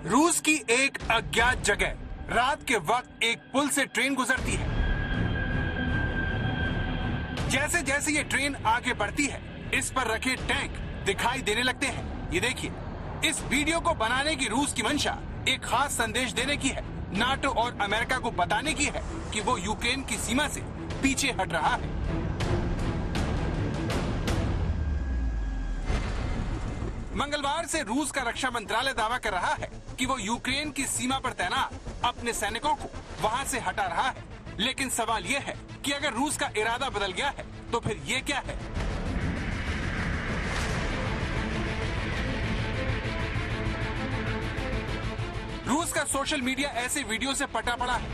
रूस की एक अज्ञात जगह रात के वक्त एक पुल से ट्रेन गुजरती है। जैसे जैसे ये ट्रेन आगे बढ़ती है, इस पर रखे टैंक दिखाई देने लगते हैं। ये देखिए, इस वीडियो को बनाने की रूस की मंशा एक खास संदेश देने की है, नाटो और अमेरिका को बताने की है कि वो यूक्रेन की सीमा से पीछे हट रहा है। मंगलवार से रूस का रक्षा मंत्रालय दावा कर रहा है कि वो यूक्रेन की सीमा पर तैनात अपने सैनिकों को वहां से हटा रहा है। लेकिन सवाल ये है कि अगर रूस का इरादा बदल गया है तो फिर ये क्या है? रूस का सोशल मीडिया ऐसे वीडियो से पटा पड़ा है।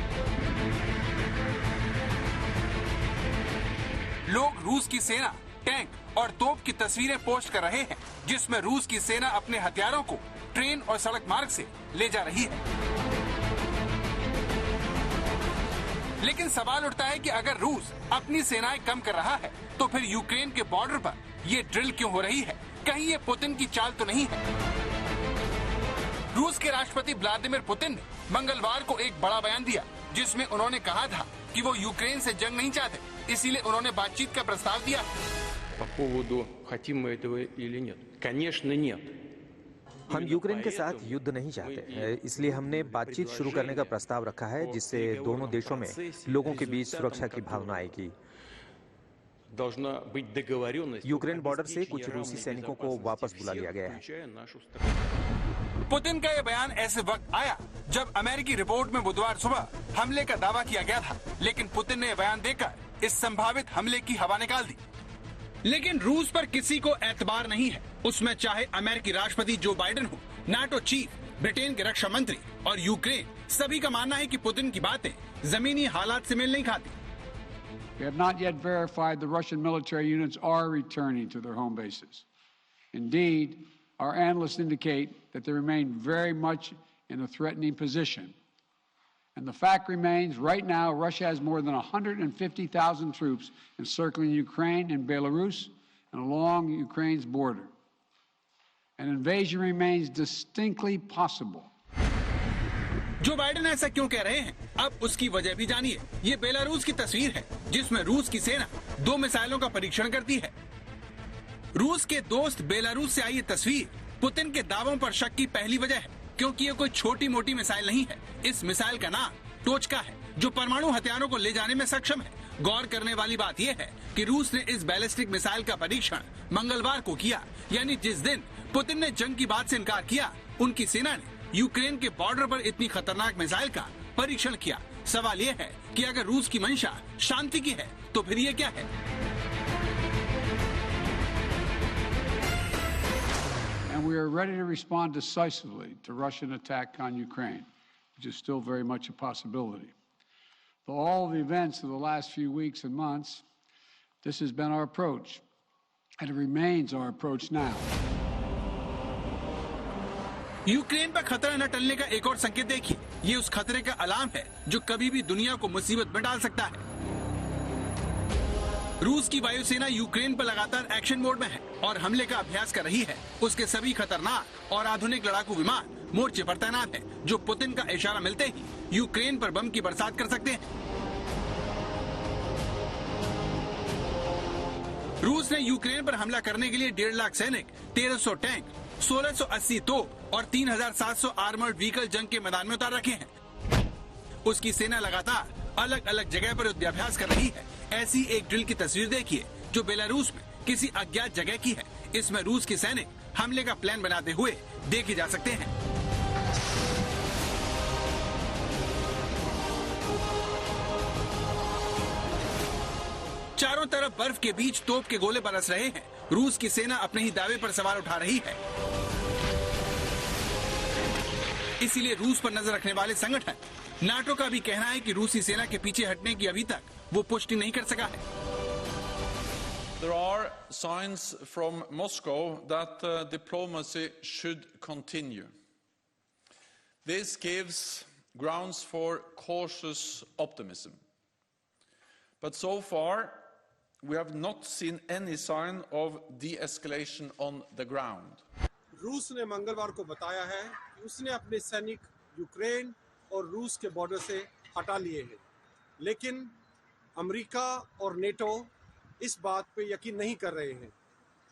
लोग रूस की सेना, टैंक और तोप की तस्वीरें पोस्ट कर रहे हैं, जिसमें रूस की सेना अपने हथियारों को ट्रेन और सड़क मार्ग से ले जा रही है। लेकिन सवाल उठता है कि अगर रूस अपनी सेनाएं कम कर रहा है तो फिर यूक्रेन के बॉर्डर पर ये ड्रिल क्यों हो रही है? कहीं ये पुतिन की चाल तो नहीं है? रूस के राष्ट्रपति व्लादिमीर पुतिन ने मंगलवार को एक बड़ा बयान दिया, जिसमें उन्होंने कहा था कि वो यूक्रेन से जंग नहीं चाहते, इसीलिए उन्होंने बातचीत का प्रस्ताव दिया। По поводу хотим мы этого или нет? Конечно, нет. हम यूक्रेन के साथ युद्ध नहीं चाहते, इसलिए हमने बातचीत शुरू करने का प्रस्ताव रखा है, जिससे दोनों देशों में लोगों के बीच सुरक्षा की भावना आएगी। यूक्रेन बॉर्डर से कुछ रूसी सैनिकों को वापस बुला लिया गया है। पुतिन का यह बयान ऐसे वक्त आया जब अमेरिकी रिपोर्ट में बुधवार सुबह हमले का दावा किया गया था, लेकिन पुतिन ने यह बयान देकर इस संभावित हमले की हवा निकाल दी। लेकिन रूस पर किसी को एतबार नहीं है, उसमें चाहे अमेरिकी राष्ट्रपति जो बाइडेन हो, नाटो चीफ, ब्रिटेन के रक्षा मंत्री और यूक्रेन, सभी का मानना है कि पुतिन की बातें जमीनी हालात से मेल नहीं खाती। We have not yet verified the Russian military units are returning to their home bases. Indeed, our analysts indicate that they remain very much in a threatening position. And the fact remains, right now, Russia has more than 150,000 troops encircling Ukraine and Belarus and along Ukraine's border. An invasion remains distinctly possible. Joe Biden ऐसा क्यों कह रहे हैं, अब उसकी वजह भी जानिए। ये बेलारूस की तस्वीर है, जिसमें रूस की सेना 2 मिसाइलों का परीक्षण करती है। रूस के दोस्त बेलारूस से आई ये तस्वीर पुतिन के दावों पर शक की पहली वजह है, क्योंकि ये कोई छोटी मोटी मिसाइल नहीं है। इस मिसाइल का नाम टोचका है, जो परमाणु हथियारों को ले जाने में सक्षम है। गौर करने वाली बात यह है कि रूस ने इस बैलिस्टिक मिसाइल का परीक्षण मंगलवार को किया, यानी जिस दिन पुतिन ने जंग की बात से इनकार किया, उनकी सेना ने यूक्रेन के बॉर्डर पर इतनी खतरनाक मिसाइल का परीक्षण किया। सवाल यह है कि अगर रूस की मंशा शांति की है तो फिर ये क्या है? And we are ready to respond decisively to Russian attack on Ukraine, which is still very much a possibility. For all the events of the last few weeks and months, this has been our approach, and it remains our approach now. Ukraine पर खतरा न टलने का एक और संकेत देखिए। ये उस खतरे का अलार्म है जो कभी भी दुनिया को मुसीबत में डाल सकता है। रूस की वायुसेना यूक्रेन पर लगातार एक्शन मोड में है और हमले का अभ्यास कर रही है। उसके सभी खतरनाक और आधुनिक लड़ाकू विमान मोर्चे पर तैनात हैं, जो पुतिन का इशारा मिलते ही यूक्रेन पर बम की बरसात कर सकते हैं। रूस ने यूक्रेन पर हमला करने के लिए 1.5 लाख सैनिक, 1300 टैंक, 1680 तोप और 3700 आर्मर्ड व्हीकल जंग के मैदान में उतार रखे हैं। उसकी सेना लगातार अलग अलग जगह पर युद्धाभ्यास कर रही है। ऐसी एक ड्रिल की तस्वीर देखिए, जो बेलारूस में किसी अज्ञात जगह की है। इसमें रूस के सैनिक हमले का प्लान बनाते हुए देखे जा सकते हैं। चारों तरफ बर्फ के बीच तोप के गोले बरस रहे हैं। रूस की सेना अपने ही दावे पर सवाल उठा रही है। इसीलिए रूस पर नजर रखने वाले संगठन नाटो का भी कहना है कि रूसी सेना के पीछे हटने की अभी तक वो पुष्टि नहीं कर सका है। There are signs from Moscow that diplomacy should continue. This gives grounds for cautious optimism. But so far, we have not seen any sign of de-escalation on the ground. रूस ने मंगलवार को बताया है कि उसने अपने सैनिक यूक्रेन और रूस के बॉर्डर से हटा लिए हैं, लेकिन अमेरिका और नेटो इस बात पे यकीन नहीं कर रहे हैं।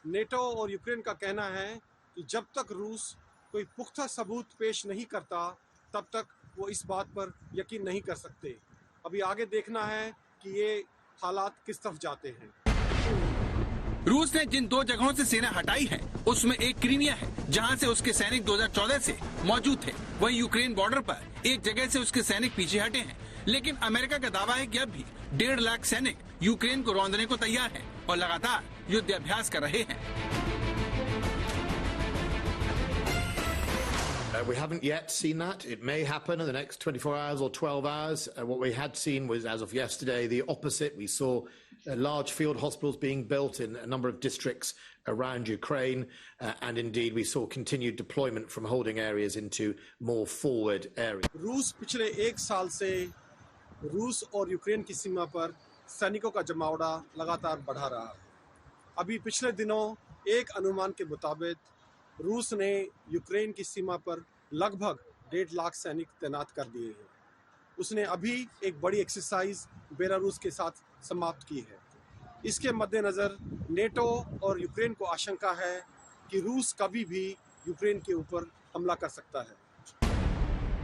नेटो और यूक्रेन का कहना है कि जब तक रूस कोई पुख्ता सबूत पेश नहीं करता तब तक वो इस बात पर यकीन नहीं कर सकते। अभी आगे देखना है कि ये हालात किस तरफ जाते हैं। रूस ने जिन 2 जगहों से सेना हटाई है उसमें एक क्रीमिया है, जहां से उसके सैनिक 2014 से मौजूद थे। वहीं यूक्रेन बॉर्डर पर एक जगह से उसके सैनिक पीछे हटे हैं, लेकिन अमेरिका का दावा है कि अब भी 1.5 लाख सैनिक यूक्रेन को रौंदने को तैयार हैं और लगातार युद्ध अभ्यास कर रहे हैं। We haven't yet seen that. It may happen in the next 24 hours or 12 hours. What we had seen was, as of yesterday, the opposite. We saw large field hospitals being built in a number of districts around Ukraine, and indeed we saw continued deployment from holding areas into more forward areas. रूस पिछले 1 साल से रूस और Ukraine की सीमा पर सैनिकों का जमावड़ा लगातार बढ़ा रहा है। अभी पिछले दिनों एक अनुमान के मुताबिक रूस ने यूक्रेन की सीमा पर लगभग 1.5 लाख सैनिक तैनात कर दिए हैं। उसने अभी एक बड़ी एक्सरसाइज बेलारूस के साथ समाप्त की है। इसके मद्देनजर नेटो और यूक्रेन को आशंका है कि रूस कभी भी यूक्रेन के ऊपर हमला कर सकता है।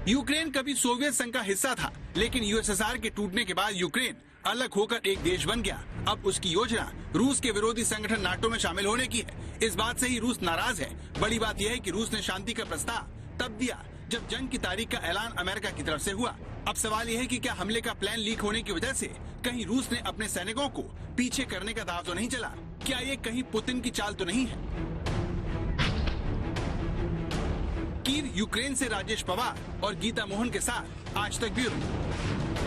यूक्रेन कभी सोवियत संघ का हिस्सा था, लेकिन यूएसएसआर के टूटने के बाद यूक्रेन अलग होकर एक देश बन गया। अब उसकी योजना रूस के विरोधी संगठन नाटो में शामिल होने की है। इस बात से ही रूस नाराज है। बड़ी बात यह है कि रूस ने शांति का प्रस्ताव तब दिया जब जंग की तारीख का ऐलान अमेरिका की तरफ से हुआ। अब सवाल यह है कि क्या हमले का प्लान लीक होने की वजह से कहीं रूस ने अपने सैनिकों को पीछे करने का दाव तो नहीं चला? क्या ये कहीं पुतिन की चाल तो नहीं है? कीव यूक्रेन से राजेश पवार और गीता मोहन के साथ आज तक ब्यूरो।